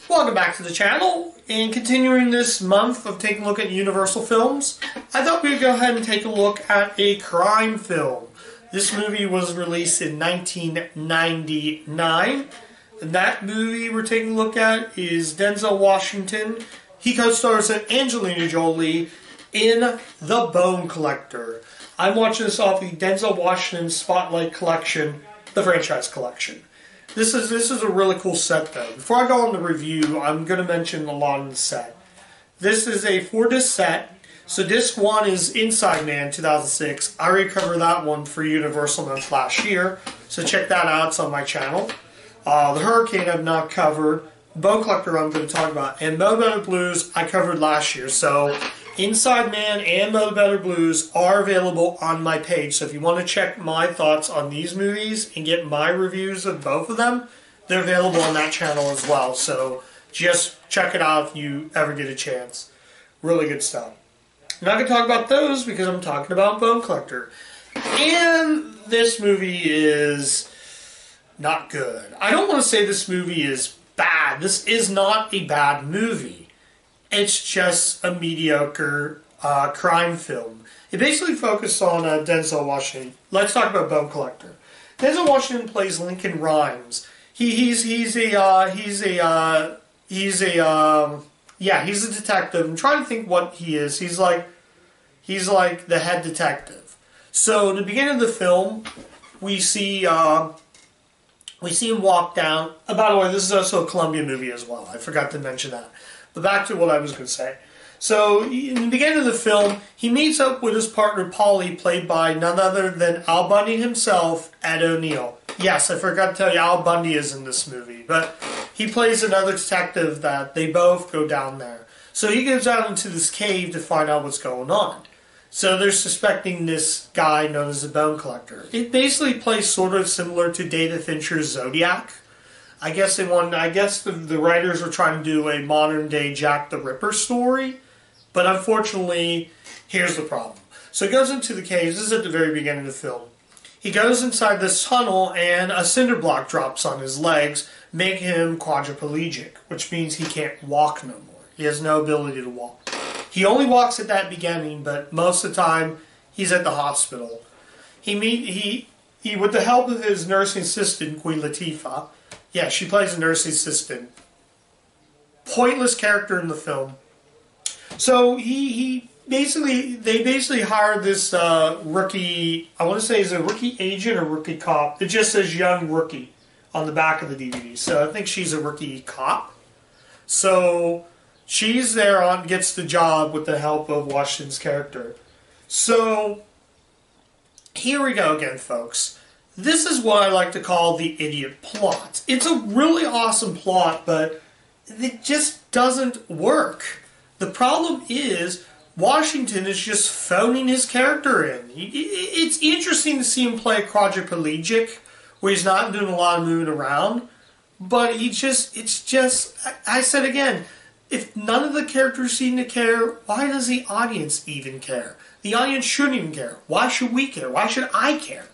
Welcome back to the channel. And continuing this month of taking a look at Universal films, I thought we would go ahead and take a look at a crime film. This movie was released in 1999. And that movie we're taking a look at is Denzel Washington. He co-stars with Angelina Jolie in The Bone Collector. I'm watching this off the Denzel Washington Spotlight Collection, the franchise collection. This is a really cool set though. Before I go on the review, I'm going to mention a lot of the set. This is a 4-disc set. So disc 1 is Inside Man 2006. I already covered that one for Universal Month last year. So check that out, it's on my channel. The Hurricane I've not covered. Bone Collector I'm going to talk about. And Mo Better Blues I covered last year. So Inside Man and Mo Better Blues are available on my page. So if you want to check my thoughts on these movies and get my reviews of both of them, they're available on that channel as well. So just check it out if you ever get a chance. Really good stuff. I'm not going to talk about those because I'm talking about Bone Collector. And this movie is not good. I don't want to say this movie is bad. This is not a bad movie. It's just a mediocre crime film. It basically focused on Denzel Washington. Let's talk about Bone Collector. Denzel Washington plays Lincoln Rhymes. He's a detective. I'm trying to think what he is. He's like the head detective. So in the beginning of the film, we see him walk down. By the way, this is also a Columbia movie as well. I forgot to mention that. But back to what I was going to say. So, in the beginning of the film, he meets up with his partner, Polly, played by none other than Al Bundy himself, Ed O'Neill. Yes, I forgot to tell you, Al Bundy is in this movie. But he plays another detective that they both go down there. So he goes out into this cave to find out what's going on. So they're suspecting this guy known as the Bone Collector. It basically plays sort of similar to David Fincher's Zodiac. I guess the writers were trying to do a modern-day Jack the Ripper story, but unfortunately, here's the problem. So he goes into the caves. This is at the very beginning of the film. He goes inside this tunnel, and a cinder block drops on his legs, making him quadriplegic, which means he can't walk no more. He has no ability to walk. He only walks at that beginning, but most of the time, he's at the hospital. He with the help of his nursing assistant, Queen Latifah. Yeah, she plays a nursing assistant. Pointless character in the film. So they basically hired this rookie, I want to say is a rookie agent or rookie cop. It just says young rookie on the back of the DVD. So I think she's a rookie cop. So she's there gets the job with the help of Washington's character. So here we go again, folks. This is what I like to call the idiot plot. It's a really awesome plot, but it just doesn't work. The problem is Washington is just phoning his character in. It's interesting to see him play a quadriplegic, where he's not doing a lot of moving around, but I said again, if none of the characters seem to care, why does the audience even care? The audience shouldn't even care. Why should we care? Why should I care?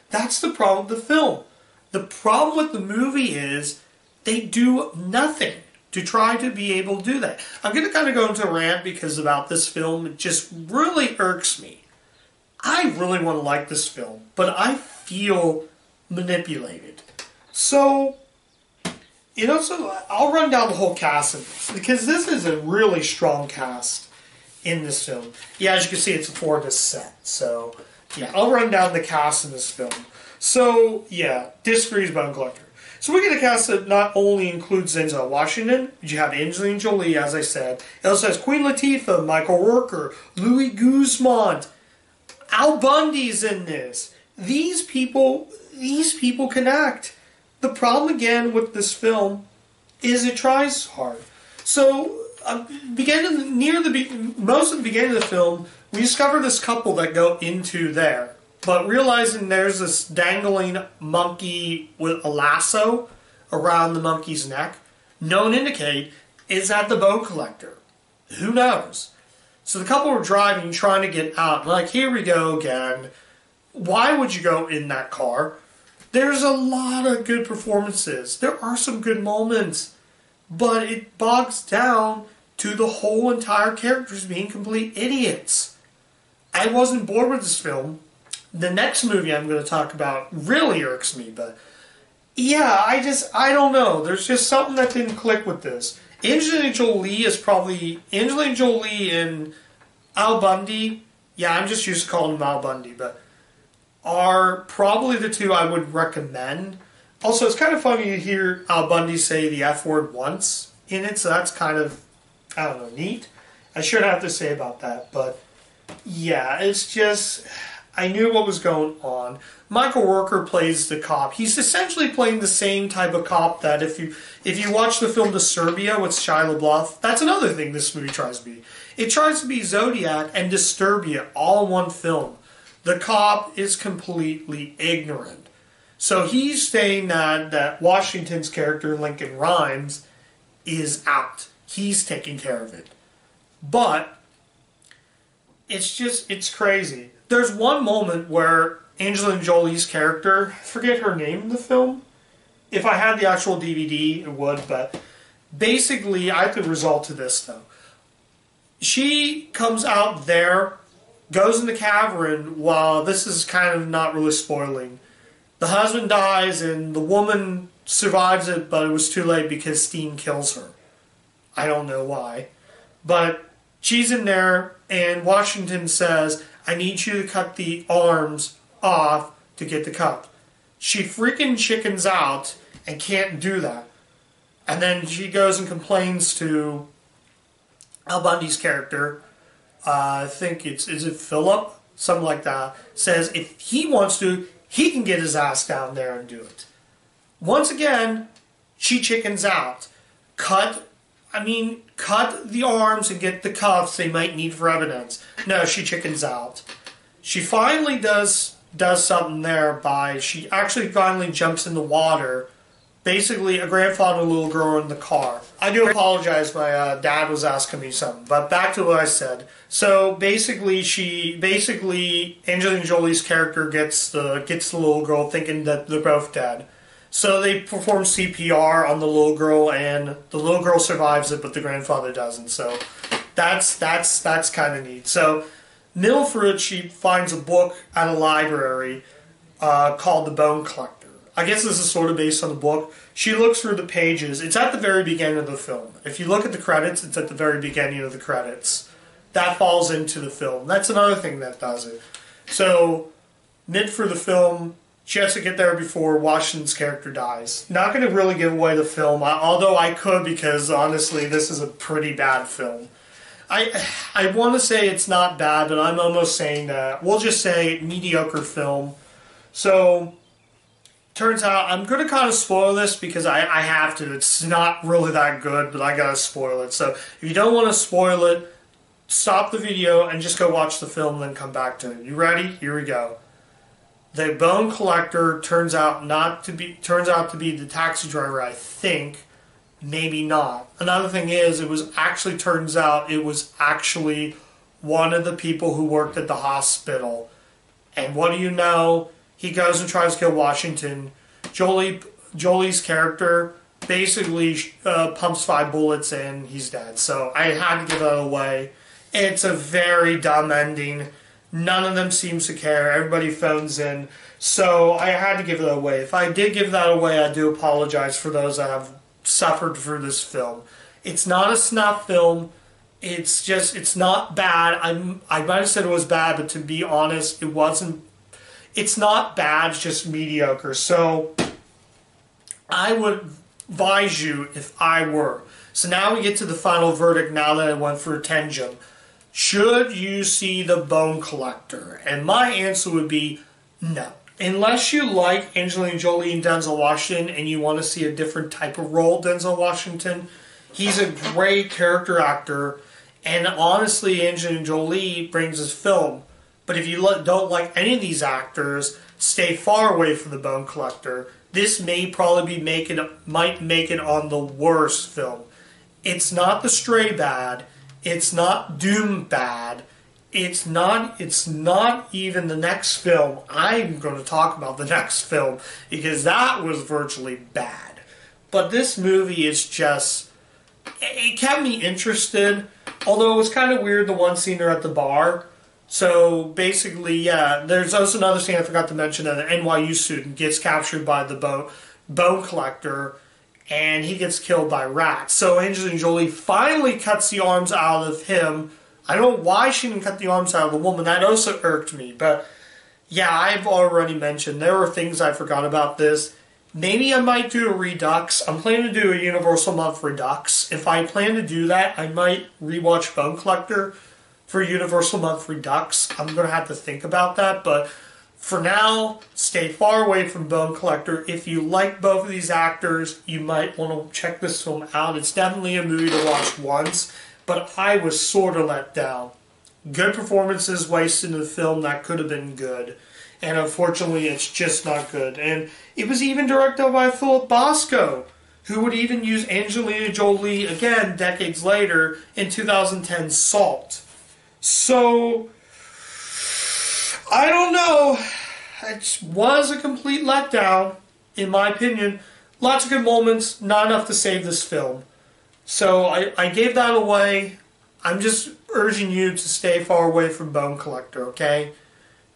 That's the problem with the film. The problem with the movie is they do nothing to try to be able to do that. I'm going to kind of go into a rant because about this film, it just really irks me. I really want to like this film, but I feel manipulated. So, I'll run down the whole cast of this, because this is a really strong cast in this film. Yeah, as you can see, it's a 4-disc set, so yeah, I'll run down the cast in this film. So, yeah, disc 3 is Bone Collector. So we get a cast that not only includes Denzel Washington, but you have Angelina Jolie, as I said. It also has Queen Latifah, Michael Rooker, Louis Guzman. Al Bundy's in this. These people can act. The problem again with this film is it tries hard. So, most of the beginning of the film, we discover this couple that go into there. But realizing there's this dangling monkey with a lasso around the monkey's neck, known indicate is that the Bone Collector. Who knows? So the couple were driving, trying to get out. Like, here we go again. Why would you go in that car? There's a lot of good performances. There are some good moments. but it bogs down to the whole entire characters being complete idiots. I wasn't bored with this film. The next movie I'm going to talk about really irks me, but yeah, I don't know. There's just something that didn't click with this. Angelina Jolie and Al Bundy, yeah, I'm just used to calling him Al Bundy, but are probably the two I would recommend. Also, it's kind of funny to hear Al Bundy say the F word once in it, so that's kind of, I don't know, neat. I should have to say about that, but yeah, it's just, I knew what was going on. Michael Rooker plays the cop. He's essentially playing the same type of cop that if you watch the film Disturbia with Shia LaBeouf, that's another thing this movie tries to be. It tries to be Zodiac and Disturbia all in one film. The cop is completely ignorant. So he's saying that Washington's character, Lincoln Rhymes, is out. He's taking care of it. But it's crazy. There's one moment where Angelina Jolie's character, I forget her name in the film. If I had the actual DVD, it would, but basically, I have to resort to this, though. She comes out there, goes in the cavern, while this is kind of not really spoiling. The husband dies, and the woman survives it, but it was too late because steam kills her. I don't know why. But she's in there, and Washington says, I need you to cut the arms off to get the cup. She freaking chickens out and can't do that. And then she goes and complains to Al Bundy's character. I think is it Philip? Something like that. Says if he wants to, he can get his ass down there and do it. Once again, she chickens out. Cut the arms and get the cuffs they might need for evidence. No, she chickens out. She finally does something there by, she actually finally jumps in the water. Basically, a grandfather and a little girl in the car. I do apologize, my dad was asking me something, but back to what I said. So basically, Angelina Jolie's character gets the little girl thinking that they're both dead. So they perform CPR on the little girl, and the little girl survives it, but the grandfather doesn't. So that's kind of neat. So Milford, she finds a book at a library called The Bone Collector. I guess this is sort of based on the book. She looks through the pages. It's at the very beginning of the film. If you look at the credits, it's at the very beginning of the credits. That falls into the film. That's another thing that does it. So, mid for the film, she has to get there before Washington's character dies. Not going to really give away the film, although I could, because honestly, this is a pretty bad film. I want to say it's not bad, but I'm almost saying that. We'll just say mediocre film. So, turns out, I'm going to kind of spoil this because I have to. It's not really that good, but I got to spoil it. So, if you don't want to spoil it, stop the video and just go watch the film and then come back to it. You ready? Here we go. The Bone Collector turns out to be the taxi driver, I think. Maybe not. Another thing is, turns out it was actually one of the people who worked at the hospital. And what do you know? He goes and tries to kill Washington. Jolie's character basically pumps 5 bullets and he's dead. So I had to give that away. It's a very dumb ending. None of them seems to care. Everybody phones in. So I had to give it away. If I did give that away, I do apologize for those that have suffered through this film. It's not a snuff film. It's not bad. I might have said it was bad, but to be honest, it wasn't. It's not bad, it's just mediocre. So I would advise you if I were. So now we get to the final verdict now that I went for a tangent. Should you see The Bone Collector? And my answer would be no. Unless you like Angelina Jolie and Denzel Washington and you want to see a different type of role, Denzel Washington, he's a great character actor. And honestly, Angelina Jolie brings his film. But if you don't like any of these actors, stay far away from The Bone Collector. This may probably might make it on the worst film. It's not The Stray bad. It's not Doom bad. It's not even the next film. I'm going to talk about the next film because that was virtually bad. But this movie is just it kept me interested, although it was kind of weird the one scene they're at the bar. So basically, yeah, there's also another scene I forgot to mention that an NYU student gets captured by the bone collector, and he gets killed by rats. So Angelina Jolie finally cuts the arms out of him. I don't know why she didn't cut the arms out of the woman. That also irked me. But yeah, I've already mentioned there were things I forgot about this. Maybe I might do a Redux. I'm planning to do a Universal Month Redux. If I plan to do that, I might rewatch Bone Collector for Universal Month Redux. I'm going to have to think about that. But for now, stay far away from Bone Collector. If you like both of these actors, you might want to check this film out. It's definitely a movie to watch once, but I was sort of let down. Good performances wasted in the film that could have been good. And unfortunately, it's just not good. And it was even directed by Philip Bosco, who would even use Angelina Jolie again decades later in 2010's Salt. So, I don't know. It was a complete letdown, in my opinion. Lots of good moments, not enough to save this film. So, I gave that away. I'm just urging you to stay far away from Bone Collector, okay?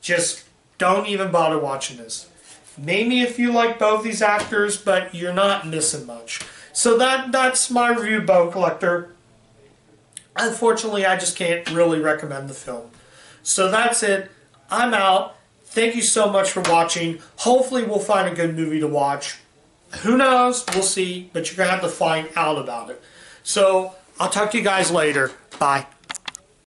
Just don't even bother watching this. Maybe if you like both these actors, but you're not missing much. So that's my review of Bone Collector. Unfortunately, I just can't really recommend the film. So that's it. I'm out. Thank you so much for watching. Hopefully we'll find a good movie to watch. Who knows? We'll see. But you're going to have to find out about it. So I'll talk to you guys later. Bye.